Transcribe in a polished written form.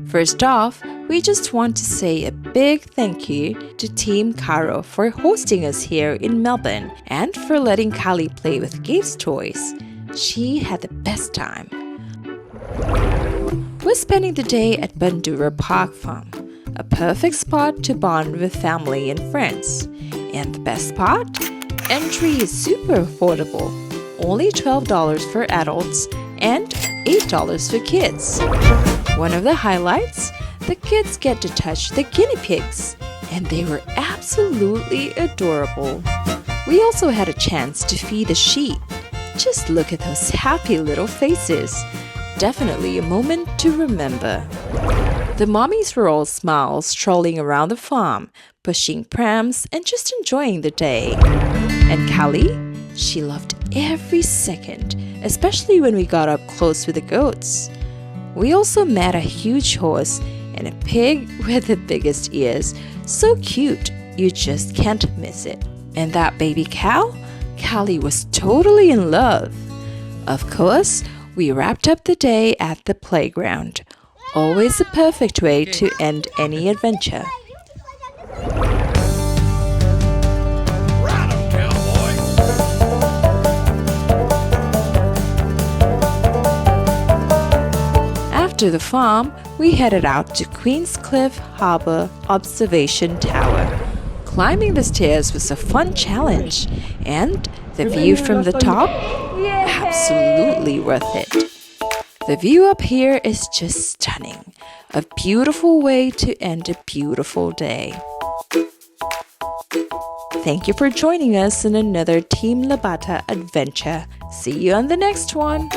First off, we just want to say a big thank you to Team Caro for hosting us here in Melbourne and for letting Calie play with Gabs' toys. She had the best time. We're spending the day at Bundoora Park Farm, a perfect spot to bond with family and friends. And the best part? Entry is super affordable, only $12 for adults and $8 for kids. One of the highlights, the kids get to touch the guinea pigs, and they were absolutely adorable. We also had a chance to feed the sheep. Just look at those happy little faces. Definitely a moment to remember. The mommies were all smiles, strolling around the farm, pushing prams and just enjoying the day. And Calie? She loved every second, especially when we got up close with the goats. We also met a huge horse and a pig with the biggest ears. So cute, you just can't miss it. And that baby cow? Calie was totally in love. Of course, we wrapped up the day at the playground. Always a perfect way to end any adventure. After the farm, we headed out to Queenscliff Harbour Observation Tower. Climbing the stairs was a fun challenge, and the view from the top? Absolutely worth it. The view up here is just stunning. A beautiful way to end a beautiful day. Thank you for joining us in another Team Labata adventure. See you on the next one.